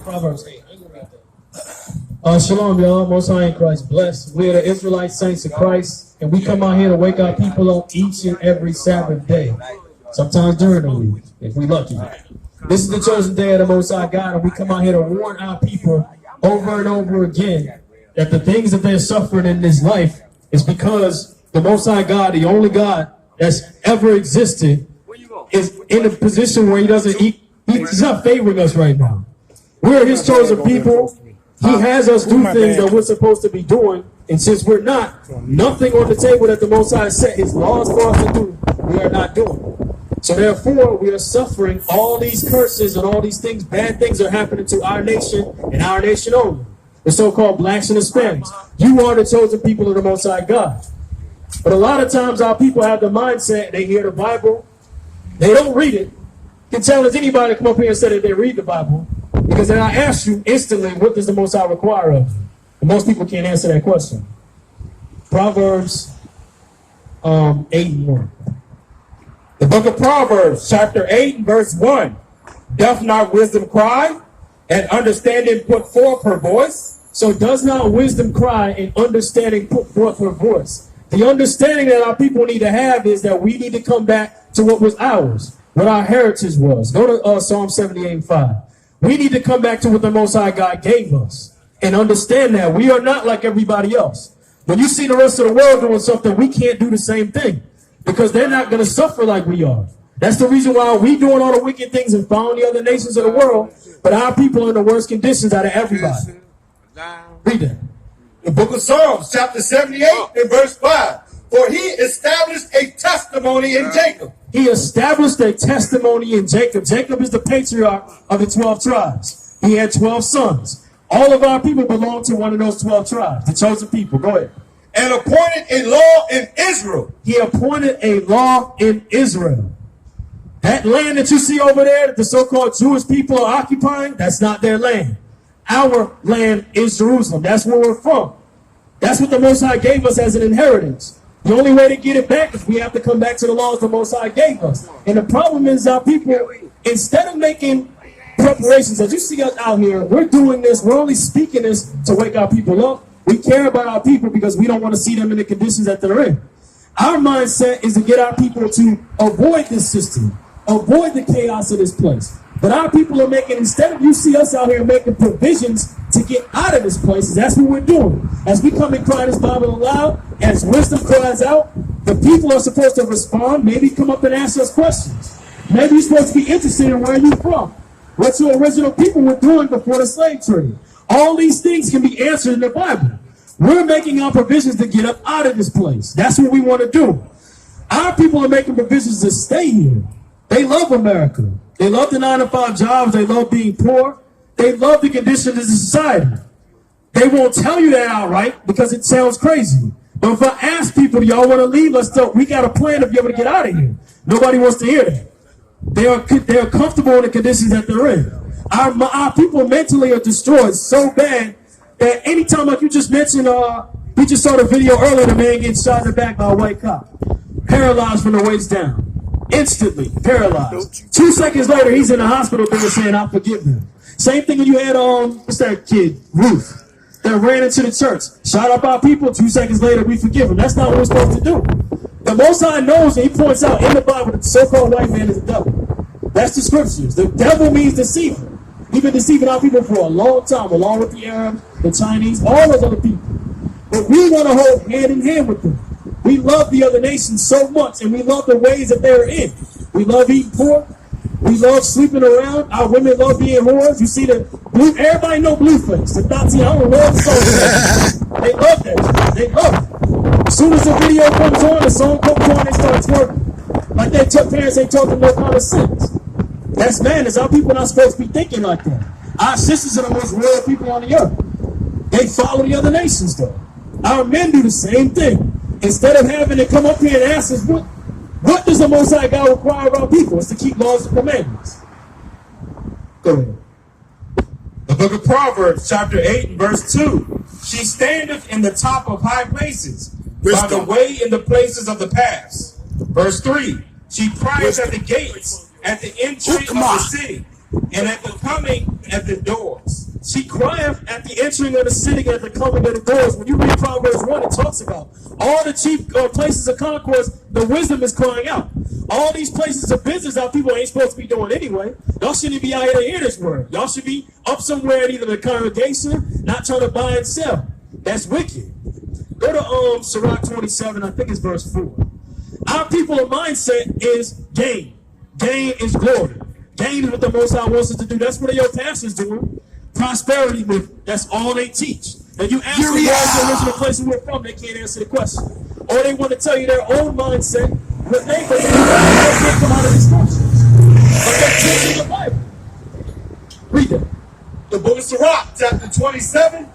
Proverbs 8. Shalom, y'all. Most High in Christ bless. We are the Israelite saints of Christ, and we come out here to wake our people up each and every Sabbath day. Sometimes during the week, if we lucky. This is the chosen day of the Most High God, and we come out here to warn our people over and over again that the things that they're suffering in this life is because the Most High God, the only God that's ever existed, is in a position where he's not favoring us right now. We're his chosen people. He has us do things that we're supposed to be doing, and since we're not, nothing on the table that the Most High set his laws for us to do, we are not doing. So therefore, we are suffering all these curses and all these things, bad things are happening to our nation and our nation only. The so-called blacks and Hispanics. You are the chosen people of the Most High God. But a lot of times our people have the mindset, they hear the Bible, they don't read it. You can challenge anybody to come up here and say that they read the Bible, because then I ask you instantly, what does the Most High require of you? And most people can't answer that question. Proverbs 8:1. The book of Proverbs, chapter 8, verse 1. Doth not wisdom cry, and understanding put forth her voice? So does not wisdom cry and understanding put forth her voice? The understanding that our people need to have is that we need to come back to what was ours, what our heritage was. Go to Psalm 78:5. We need to come back to what the Most High God gave us and understand that we are not like everybody else. When you see the rest of the world doing something, we can't do the same thing because they're not going to suffer like we are. That's the reason why we doing all the wicked things and following the other nations of the world, but our people are in the worst conditions out of everybody. Read that. The book of Psalms, chapter 78 and verse 5. For he established a testimony in Jacob. He established a testimony in Jacob. Jacob is the patriarch of the 12 tribes. He had 12 sons. All of our people belong to one of those 12 tribes, the chosen people. Go ahead. And appointed a law in Israel. He appointed a law in Israel. That land that you see over there that the so-called Jewish people are occupying, that's not their land. Our land is Jerusalem. That's where we're from. That's what the Most High gave us as an inheritance. The only way to get it back is we have to come back to the laws the Most High gave us. And the problem is our people, instead of making preparations, as you see us out here, we're doing this, we're only speaking this to wake our people up. We care about our people because we don't want to see them in the conditions that they're in. Our mindset is to get our people to avoid this system, avoid the chaos of this place. But our people are making, instead of you see us out here making provisions to get out of this place, that's what we're doing. As we come and cry this Bible aloud, as wisdom cries out, the people are supposed to respond, maybe come up and ask us questions. Maybe you're supposed to be interested in where you're from, what your original people were doing before the slave trade. All these things can be answered in the Bible. We're making our provisions to get up out of this place. That's what we want to do. Our people are making provisions to stay here. They love America. They love the 9-to-5 jobs. They love being poor. They love the conditions of the society. They won't tell you that outright because it sounds crazy. But if I ask people, do y'all want to leave? Let's talk. We got a plan to be able to get out of here. Nobody wants to hear that. They are comfortable in the conditions that they're in. Our people mentally are destroyed so bad that anytime, like you just mentioned, we just saw the video earlier, the man getting shot in the back by a white cop. Paralyzed from the waist down. Instantly paralyzed. 2 seconds later, he's in the hospital saying, I forgive them. Same thing when you had, what's that kid, Ruth, that ran into the church, shot up our people. 2 seconds later, we forgive them. That's not what we're supposed to do. The Most High knows, and he points out in the Bible that the so-called white man is a devil. That's the scriptures. The devil means deceiver. He's been deceiving our people for a long time, along with the Arabs, the Chinese, all those other people. But we want to hold hand in hand with them. We love the other nations so much, and we love the ways that they're in. We love eating pork. We love sleeping around. Our women love being whores. You see the blue, everybody know Blueface. The Nazi, I don't love soul. They love that. They love it. As soon as the video comes on, the song comes on, they start twerking. Like their parents ain't talking no common sense. That's madness. Our people not supposed to be thinking like that. Our sisters are the most royal people on the earth. They follow the other nations, though. Our men do the same thing. Instead of having to come up here and ask us, what does the Most High God require of our people? It's to keep laws and commandments. Go ahead. The book of Proverbs, chapter 8 and verse 2. She standeth in the top of high places, by the way in the places of the paths. Verse 3. She crieth at the gates, at the entry of the city, and at the coming at the doors. crieth at the entering of the city, at the coming of the doors. When you read Proverbs 1, it talks about all the chief places of concourse, the wisdom is crying out. All these places of business our people ain't supposed to be doing anyway. Y'all shouldn't be out here to hear this word. Y'all should be up somewhere in either the congregation, not trying to buy and sell. That's wicked. Go to Sirach 27, I think it's verse 4. Our people's mindset is gain. Gain is glory. Gain is what the Most High wants us to do. That's what your pastors doing. Prosperity movement. That's all they teach. And you ask them where's the original place we're from, they can't answer the question. Or they want to tell you their own mindset, what they believe, they can't come out of these questions. But they're teaching the Bible. Read that. The book of Sirach, chapter 27.